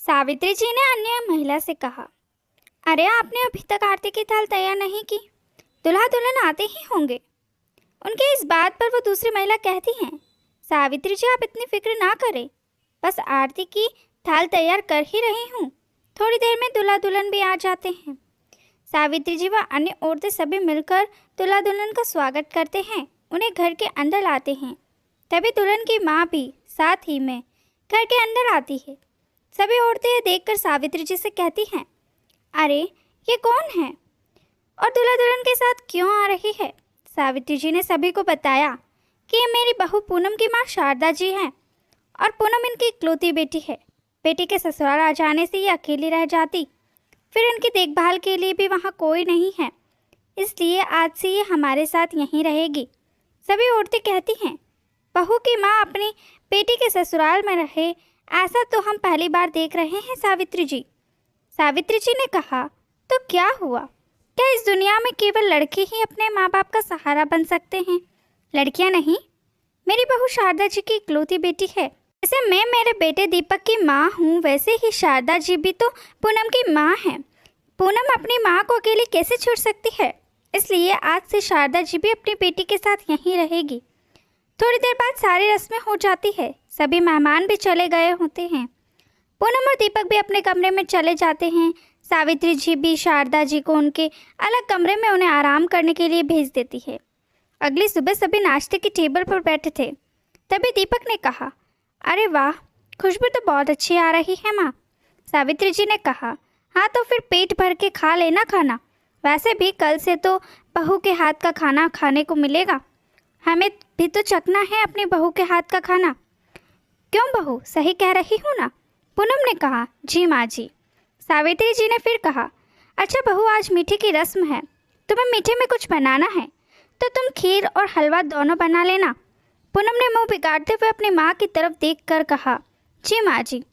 सावित्री जी ने अन्य महिला से कहा, अरे आपने अभी तक आरती की थाल तैयार नहीं की। दूल्हा दुल्हन आते ही होंगे। उनके इस बात पर वो दूसरी महिला कहती हैं, सावित्री जी आप इतनी फिक्र ना करें, बस आरती की थाल तैयार कर ही रही हूँ। थोड़ी देर में दूल्हा दुल्हन भी आ जाते हैं। सावित्री जी व अन्य औरतें सभी मिलकर दूल्हा दुल्हन का स्वागत करते हैं, उन्हें घर के अंदर लाते हैं। तभी दुल्हन की माँ भी साथ ही में घर के अंदर आती है। सभी औरतें ये देखकर सावित्री जी से कहती हैं, अरे ये कौन है और दूल्हा दुल्हन के साथ क्यों आ रही है। सावित्री जी ने सभी को बताया कि ये मेरी बहू पूनम की माँ शारदा जी हैं और पूनम इनकी इकलौती बेटी है। बेटी के ससुराल आ जाने से ये अकेली रह जाती, फिर इनकी देखभाल के लिए भी वहाँ कोई नहीं है, इसलिए आज से ये हमारे साथ यहीं रहेगी। सभी औरतें कहती हैं, बहू की माँ अपनी बेटी के ससुराल में रहे, ऐसा तो हम पहली बार देख रहे हैं सावित्री जी। सावित्री जी ने कहा, तो क्या हुआ, क्या इस दुनिया में केवल लड़के ही अपने माँ बाप का सहारा बन सकते हैं, लड़कियाँ नहीं। मेरी बहू शारदा जी की इकलौती बेटी है। जैसे मैं मेरे बेटे दीपक की माँ हूँ, वैसे ही शारदा जी भी तो पूनम की माँ हैं। पूनम अपनी माँ को अकेली कैसे छोड़ सकती है, इसलिए आज से शारदा जी भी अपनी बेटी के साथ यहीं रहेगी। थोड़ी देर बाद सारी रस्में हो जाती है, सभी मेहमान भी चले गए होते हैं। पूनम और दीपक भी अपने कमरे में चले जाते हैं। सावित्री जी भी शारदा जी को उनके अलग कमरे में उन्हें आराम करने के लिए भेज देती है। अगली सुबह सभी नाश्ते की टेबल पर बैठे थे। तभी दीपक ने कहा, अरे वाह, खुशबू तो बहुत अच्छी आ रही है माँ। सावित्री जी ने कहा, हाँ तो फिर पेट भर के खा लेना खाना, वैसे भी कल से तो बहू के हाथ का खाना खाने को मिलेगा, हमें भी तो चखना है अपनी बहू के हाथ का खाना। क्यों बहू, सही कह रही हूँ ना। पूनम ने कहा, जी माँ जी। सावित्री जी ने फिर कहा, अच्छा बहू, आज मीठे की रस्म है, तुम्हें मीठे में कुछ बनाना है तो तुम खीर और हलवा दोनों बना लेना। पूनम ने मुंह बिगाड़ते हुए अपनी माँ की तरफ देखकर कहा, जी माँ जी।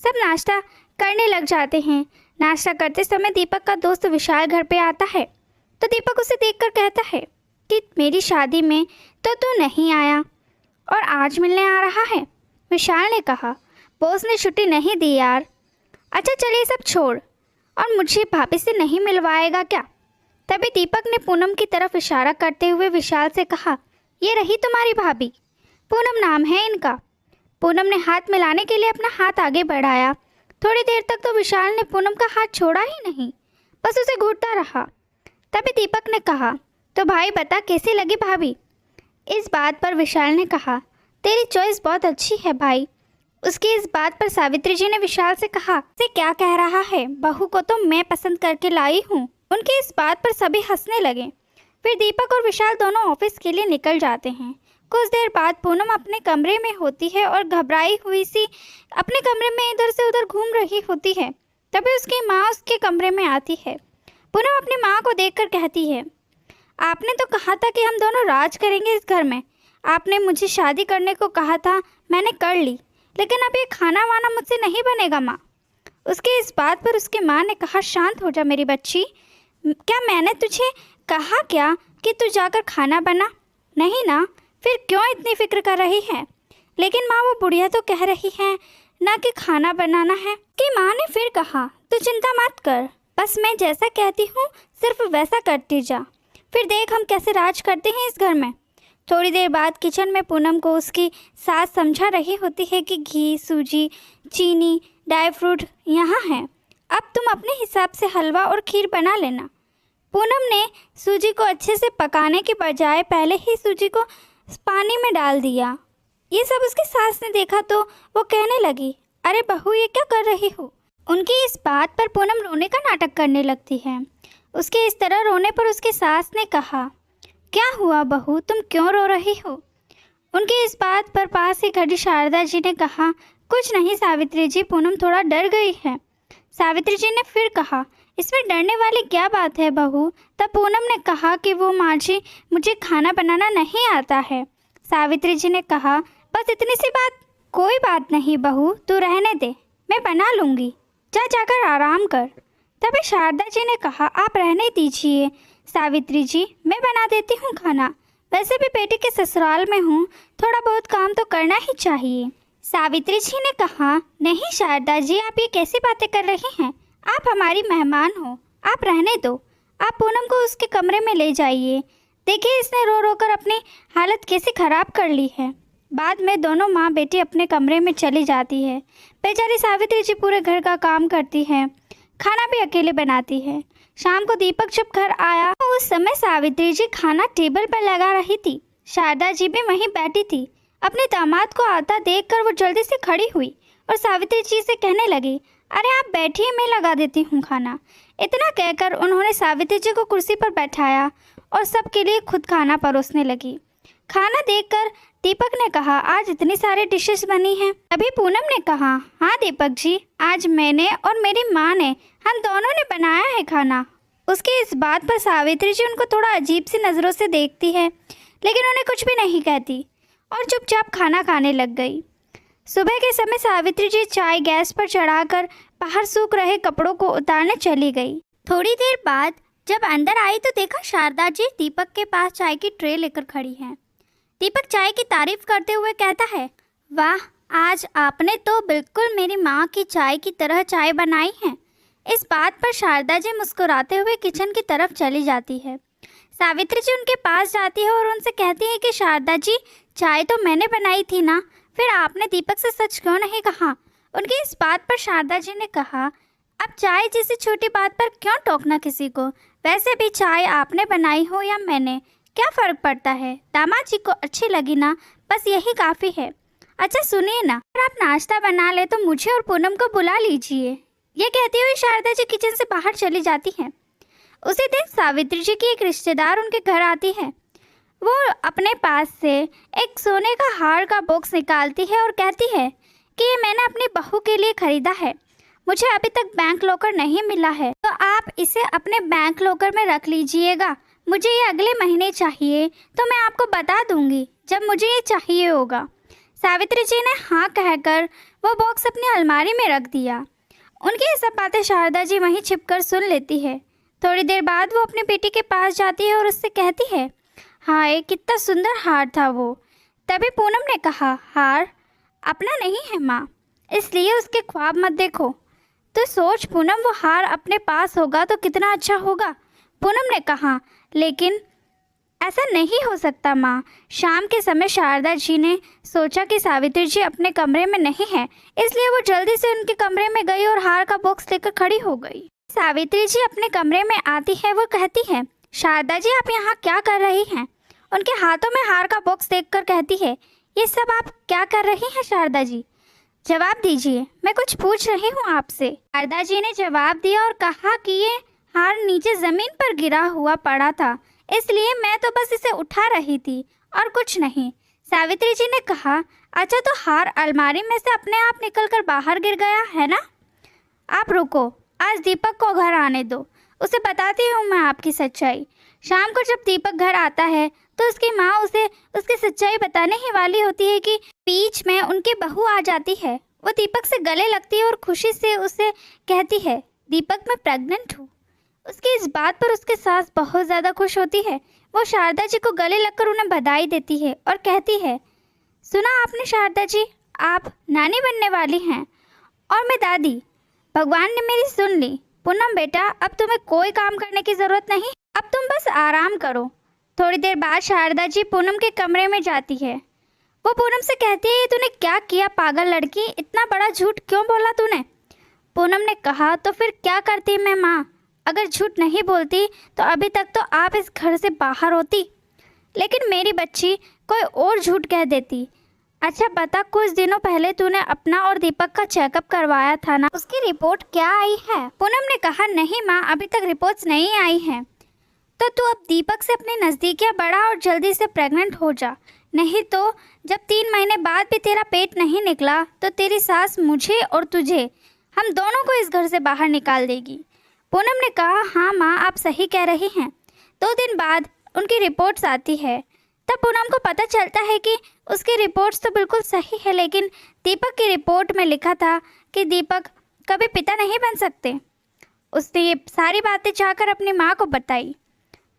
सब नाश्ता करने लग जाते हैं। नाश्ता करते समय दीपक का दोस्त विशाल घर पे आता है, तो दीपक उसे देखकर कहता है कि मेरी शादी में तो तू नहीं आया और आज मिलने आ रहा है। विशाल ने कहा, बॉस ने छुट्टी नहीं दी यार। अच्छा चलिए सब छोड़, और मुझे भाभी से नहीं मिलवाएगा क्या। तभी दीपक ने पूनम की तरफ इशारा करते हुए विशाल से कहा, ये रही तुम्हारी भाभी, पूनम नाम है इनका। पूनम ने हाथ मिलाने के लिए अपना हाथ आगे बढ़ाया। थोड़ी देर तक तो विशाल ने पूनम का हाथ छोड़ा ही नहीं, बस उसे घूरता रहा। तभी दीपक ने कहा, तो भाई बता कैसी लगी भाभी। इस बात पर विशाल ने कहा, तेरी चॉइस बहुत अच्छी है भाई। उसकी इस बात पर सावित्री जी ने विशाल से कहा, से क्या कह रहा है, बहू को तो मैं पसंद करके लाई हूँ। उनकी इस बात पर सभी हंसने लगे। फिर दीपक और विशाल दोनों ऑफिस के लिए निकल जाते हैं। कुछ देर बाद पूनम अपने कमरे में होती है और घबराई हुई सी अपने कमरे में इधर से उधर घूम रही होती है। तभी उसकी माँ उसके कमरे में आती है। पूनम अपनी माँ को देखकर कहती है, आपने तो कहा था कि हम दोनों राज करेंगे इस घर में। आपने मुझे शादी करने को कहा था, मैंने कर ली, लेकिन अब ये खाना वाना मुझसे नहीं बनेगा माँ। उसके इस बात पर उसकी माँ ने कहा, शांत हो जा मेरी बच्ची, क्या मैंने तुझे कहा क्या कि तू जाकर खाना बना, नहीं ना, फिर क्यों इतनी फिक्र कर रही है। लेकिन माँ वो बुढ़िया तो कह रही है ना कि खाना बनाना है। कि माँ ने फिर कहा, तू चिंता मत कर, बस मैं जैसा कहती हूँ सिर्फ वैसा करती जा, फिर देख हम कैसे राज करते हैं इस घर में। थोड़ी देर बाद किचन में पूनम को उसकी सास समझा रही होती है कि घी, सूजी, चीनी, ड्राई फ्रूट यहाँ है, अब तुम अपने हिसाब से हलवा और खीर बना लेना। पूनम ने सूजी को अच्छे से पकाने के बजाय पहले ही सूजी को पानी में डाल दिया। ये सब उसकी सास ने देखा तो वो कहने लगी, अरे बहू ये क्या कर रही हो। उनकी इस बात पर पूनम रोने का नाटक करने लगती है। उसके इस तरह रोने पर उसकी सास ने कहा, क्या हुआ बहू, तुम क्यों रो रही हो। उनकी इस बात पर पास ही खड़ी शारदा जी ने कहा, कुछ नहीं सावित्री जी, पूनम थोड़ा डर गई है। सावित्री जी ने फिर कहा, इसमें डरने वाली क्या बात है बहू। तब पूनम ने कहा कि वो माँ जी, मुझे खाना बनाना नहीं आता है। सावित्री जी ने कहा, बस इतनी सी बात। कोई बात नहीं बहू, तू रहने दे, मैं बना लूँगी, जा जाकर आराम कर। तभी शारदा जी ने कहा, आप रहने दीजिए सावित्री जी, मैं बना देती हूँ खाना, वैसे भी बेटी के ससुराल में हूँ, थोड़ा बहुत काम तो करना ही चाहिए। सावित्री जी ने कहा, नहीं शारदा जी, आप ये कैसी बातें कर रही हैं? आप हमारी मेहमान हो, आप रहने दो। आप पूनम को उसके कमरे में ले जाइए। देखिए इसने रो रो कर अपनी हालत कैसे ख़राब कर ली है। बाद में दोनों माँ बेटी अपने कमरे में चली जाती है। बेचारी सावित्री जी पूरे घर का काम करती है, खाना भी अकेले बनाती है। शाम को दीपक जब घर आया तो उस समय सावित्री जी खाना टेबल पर लगा रही थी। शारदा जी भी वहीं बैठी थी। अपने दामाद को आता देखकर वो जल्दी से खड़ी हुई और सावित्री जी से कहने लगी, अरे आप बैठिए, मैं लगा देती हूँ खाना। इतना कहकर उन्होंने सावित्री जी को कुर्सी पर बैठाया और सबके लिए खुद खाना परोसने लगी। खाना देखकर दीपक ने कहा, आज इतनी सारी डिशेस बनी हैं। अभी पूनम ने कहा, हाँ दीपक जी, आज मैंने और मेरी माँ ने, हम दोनों ने बनाया है खाना। उसकी इस बात पर सावित्री जी उनको थोड़ा अजीब सी नज़रों से देखती है, लेकिन उन्हें कुछ भी नहीं कहती और चुपचाप खाना खाने लग गई। सुबह के समय सावित्री जी चाय गैस पर चढ़ाकर बाहर सूख रहे कपड़ों को उतारने चली गई। थोड़ी देर बाद जब अंदर आई तो देखा शारदा जी दीपक के पास चाय की ट्रे लेकर खड़ी हैं। दीपक चाय की तारीफ करते हुए कहता है, वाह, आज आपने तो बिल्कुल मेरी माँ की चाय की तरह चाय बनाई है। इस बात पर शारदा जी मुस्कुराते हुए किचन की तरफ चली जाती है। सावित्री जी उनके पास जाती है और उनसे कहती है कि शारदा जी, चाय तो मैंने बनाई थी ना, फिर आपने दीपक से सच क्यों नहीं कहा? उनकी इस बात पर शारदा जी ने कहा, अब चाय जैसी छोटी बात पर क्यों टोकना किसी को? वैसे भी चाय आपने बनाई हो या मैंने, क्या फ़र्क पड़ता है? दामाद जी को अच्छी लगी ना, बस यही काफ़ी है। अच्छा सुनिए ना, अगर आप नाश्ता बना ले तो मुझे और पूनम को बुला लीजिए। ये कहती हुई शारदा जी किचन से बाहर चली जाती हैं। उसी दिन सावित्री जी की एक रिश्तेदार उनके घर आती है। वो अपने पास से एक सोने का हार का बॉक्स निकालती है और कहती है कि ये मैंने अपनी बहू के लिए ख़रीदा है। मुझे अभी तक बैंक लॉकर नहीं मिला है, तो आप इसे अपने बैंक लॉकर में रख लीजिएगा। मुझे ये अगले महीने चाहिए, तो मैं आपको बता दूंगी जब मुझे ये चाहिए होगा। सावित्री जी ने हाँ कहकर वो बॉक्स अपनी अलमारी में रख दिया। उनकी ये सब बातें शारदा जी वहीं छिपकर सुन लेती है। थोड़ी देर बाद वो अपनी बेटी के पास जाती है और उससे कहती है, हाय कितना सुंदर हार था वो। तभी पूनम ने कहा, हार अपना नहीं है माँ, इसलिए उसके ख्वाब मत देखो। तो सोच पूनम, वो हार अपने पास होगा तो कितना अच्छा होगा। पूनम ने कहा, लेकिन ऐसा नहीं हो सकता माँ। शाम के समय शारदा जी ने सोचा कि सावित्री जी अपने कमरे में नहीं है, इसलिए वो जल्दी से उनके कमरे में गई और हार का बॉक्स लेकर खड़ी हो गई। सावित्री जी अपने कमरे में आती है। वो कहती है, शारदा जी आप यहाँ क्या कर रही हैं? उनके हाथों में हार का बॉक्स देखकर कहती है, ये सब आप क्या कर रही हैं शारदा जी? जवाब दीजिए, मैं कुछ पूछ रही हूँ आपसे। शारदा जी ने जवाब दिया और कहा कि ये हार नीचे ज़मीन पर गिरा हुआ पड़ा था, इसलिए मैं तो बस इसे उठा रही थी और कुछ नहीं। सावित्री जी ने कहा, अच्छा तो हार अलमारी में से अपने आप निकलकर बाहर गिर गया है ना? आप रुको, आज दीपक को घर आने दो, उसे बताती हूँ मैं आपकी सच्चाई। शाम को जब दीपक घर आता है तो उसकी माँ उसे उसकी सच्चाई बताने ही वाली होती है कि बीच में उनकी बहू आ जाती है। वो दीपक से गले लगती है और खुशी से उसे कहती है, दीपक मैं प्रेग्नेंट हूँ। उसकी इस बात पर उसकी सास बहुत ज़्यादा खुश होती है। वो शारदा जी को गले लगकर उन्हें बधाई देती है और कहती है, सुना आपने शारदा जी, आप नानी बनने वाली हैं और मैं दादी। भगवान ने मेरी सुन ली। पूनम बेटा, अब तुम्हें कोई काम करने की ज़रूरत नहीं, अब तुम बस आराम करो। थोड़ी देर बाद शारदा जी पूनम के कमरे में जाती है। वो पूनम से कहती है, ये तूने क्या किया पागल लड़की, इतना बड़ा झूठ क्यों बोला तूने? पूनम ने कहा, तो फिर क्या करती मैं माँ? अगर झूठ नहीं बोलती तो अभी तक तो आप इस घर से बाहर होती, लेकिन मेरी बच्ची कोई और झूठ कह देती। अच्छा बता, कुछ दिनों पहले तूने अपना और दीपक का चेकअप करवाया था ना, उसकी रिपोर्ट क्या आई है? पूनम ने कहा, नहीं माँ, अभी तक रिपोर्ट्स नहीं आई हैं। तो तू अब दीपक से अपनी नज़दीकियाँ बढ़ा और जल्दी से प्रेग्नेंट हो जा, नहीं तो जब 3 महीने बाद भी तेरा पेट नहीं निकला तो तेरी सास मुझे और तुझे, हम दोनों को इस घर से बाहर निकाल देगी। पूनम ने कहा, हाँ माँ, आप सही कह रही हैं। 2 दिन बाद उनकी रिपोर्ट्स आती है। तब पूनम को पता चलता है कि उसकी रिपोर्ट्स तो बिल्कुल सही है, लेकिन दीपक की रिपोर्ट में लिखा था कि दीपक कभी पिता नहीं बन सकते। उसने ये सारी बातें जाकर अपनी माँ को बताई।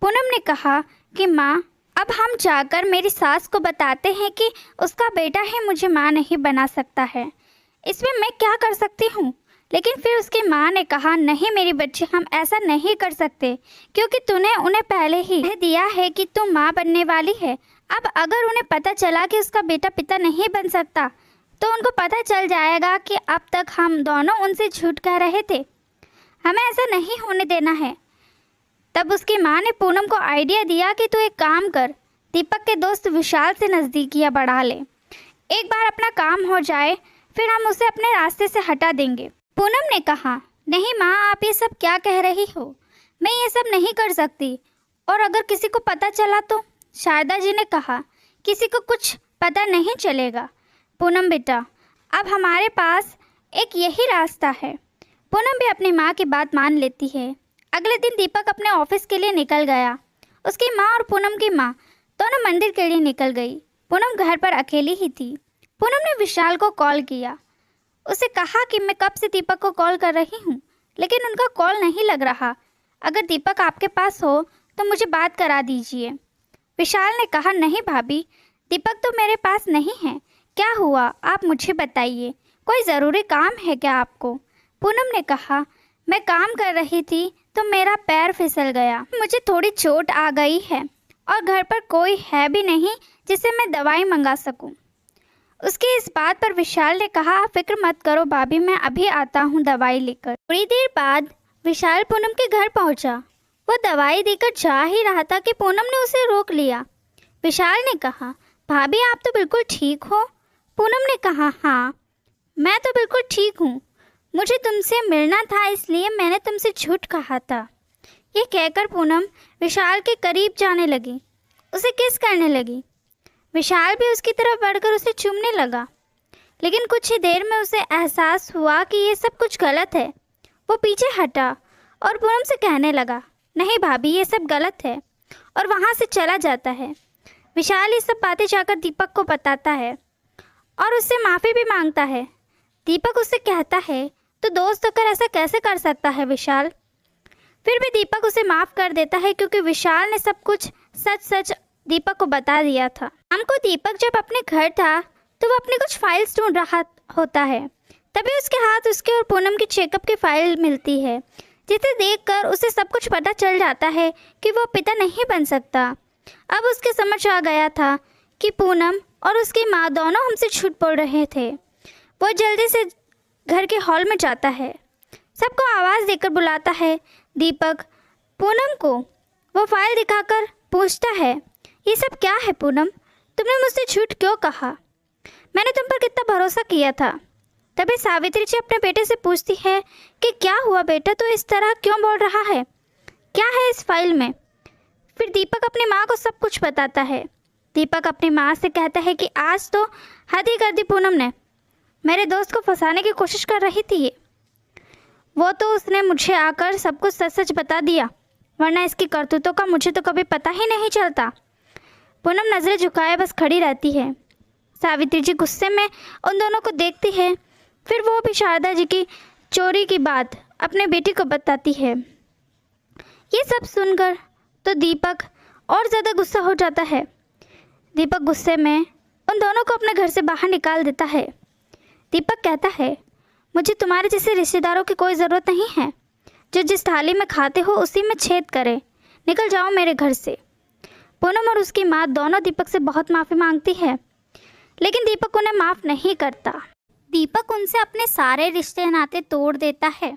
पूनम ने कहा कि माँ, अब हम जाकर मेरी सास को बताते हैं कि उसका बेटा ही मुझे माँ नहीं बना सकता है। इसमें मैं क्या कर सकती हूँ? लेकिन फिर उसकी माँ ने कहा, नहीं मेरी बच्ची, हम ऐसा नहीं कर सकते, क्योंकि तूने उन्हें पहले ही कह दिया है कि तू माँ बनने वाली है। अब अगर उन्हें पता चला कि उसका बेटा पिता नहीं बन सकता, तो उनको पता चल जाएगा कि अब तक हम दोनों उनसे झूठ कह रहे थे। हमें ऐसा नहीं होने देना है। तब उसकी माँ ने पूनम को आइडिया दिया कि तू एक काम कर, दीपक के दोस्त विशाल से नज़दीकियाँ बढ़ा ले। एक बार अपना काम हो जाए, फिर हम उसे अपने रास्ते से हटा देंगे। पूनम ने कहा, नहीं माँ, आप ये सब क्या कह रही हो? मैं ये सब नहीं कर सकती। और अगर किसी को पता चला तो? शारदा जी ने कहा, किसी को कुछ पता नहीं चलेगा पूनम बेटा, अब हमारे पास एक यही रास्ता है। पूनम भी अपनी माँ की बात मान लेती है। अगले दिन दीपक अपने ऑफिस के लिए निकल गया। उसकी माँ और पूनम की माँ दोनों मंदिर के लिए निकल गई। पूनम घर पर अकेली ही थी। पूनम ने विशाल को कॉल किया। उसे कहा कि मैं कब से दीपक को कॉल कर रही हूँ, लेकिन उनका कॉल नहीं लग रहा। अगर दीपक आपके पास हो तो मुझे बात करा दीजिए। विशाल ने कहा, नहीं भाभी, दीपक तो मेरे पास नहीं है। क्या हुआ, आप मुझे बताइए, कोई ज़रूरी काम है क्या आपको? पूनम ने कहा, मैं काम कर रही थी तो मेरा पैर फिसल गया, मुझे थोड़ी चोट आ गई है और घर पर कोई है भी नहीं जिससे मैं दवाई मंगा सकूं। उसकी इस बात पर विशाल ने कहा, आप फिक्र मत करो भाभी, मैं अभी आता हूं दवाई लेकर। थोड़ी देर बाद विशाल पूनम के घर पहुंचा। वो दवाई देकर जा ही रहा था कि पूनम ने उसे रोक लिया। विशाल ने कहा, भाभी आप तो बिल्कुल ठीक हो? पूनम ने कहा, हाँ मैं तो बिल्कुल ठीक हूँ, मुझे तुमसे मिलना था इसलिए मैंने तुमसे झूठ कहा था। ये कहकर पूनम विशाल के करीब जाने लगी, उसे किस करने लगी। विशाल भी उसकी तरफ बढ़कर उसे चूमने लगा, लेकिन कुछ ही देर में उसे एहसास हुआ कि ये सब कुछ गलत है। वो पीछे हटा और पूनम से कहने लगा, नहीं भाभी ये सब गलत है, और वहाँ से चला जाता है। विशाल ये सब बातें जाकर दीपक को बताता है और उससे माफ़ी भी मांगता है। दीपक उससे कहता है, तो दोस्त होकर ऐसा कैसे कर सकता है विशाल? फिर भी दीपक उसे माफ़ कर देता है, क्योंकि विशाल ने सब कुछ सच सच दीपक को बता दिया था। शाम को दीपक जब अपने घर था तो वो अपनी कुछ फाइल्स ढूंढ रहा होता है। तभी उसके हाथ उसके और पूनम की चेकअप की फाइल मिलती है, जिसे देखकर उसे सब कुछ पता चल जाता है कि वो पिता नहीं बन सकता। अब उसके समझ आ गया था कि पूनम और उसकी माँ दोनों हमसे झूठ बोल रहे थे। वो जल्दी से घर के हॉल में जाता है, सबको आवाज़ देकर बुलाता है। दीपक पूनम को वो फाइल दिखाकर पूछता है, ये सब क्या है पूनम? तुमने मुझसे झूठ क्यों कहा? मैंने तुम पर कितना भरोसा किया था। तभी सावित्री जी अपने बेटे से पूछती है कि क्या हुआ बेटा, तो इस तरह क्यों बोल रहा है, क्या है इस फाइल में? फिर दीपक अपनी माँ को सब कुछ बताता है। दीपक अपनी माँ से कहता है कि आज तो हद ही कर दी पूनम ने, मेरे दोस्त को फंसाने की कोशिश कर रही थी ये। वो तो उसने मुझे आकर सब कुछ सच सच बता दिया, वरना इसकी करतूतों का मुझे तो कभी पता ही नहीं चलता। पूनम नज़रें झुकाए बस खड़ी रहती है। सावित्री जी गुस्से में उन दोनों को देखती है। फिर वो भी शारदा जी की चोरी की बात अपने बेटी को बताती है। ये सब सुनकर तो दीपक और ज़्यादा गुस्सा हो जाता है। दीपक गुस्से में उन दोनों को अपने घर से बाहर निकाल देता है। दीपक कहता है, मुझे तुम्हारे जैसे रिश्तेदारों की कोई ज़रूरत नहीं है, जो जिस थाली में खाते हो उसी में छेद करे। निकल जाओ मेरे घर से। पूनम और उसकी माँ दोनों दीपक से बहुत माफ़ी मांगती है, लेकिन दीपक उन्हें माफ़ नहीं करता। दीपक उनसे अपने सारे रिश्ते नाते तोड़ देता है।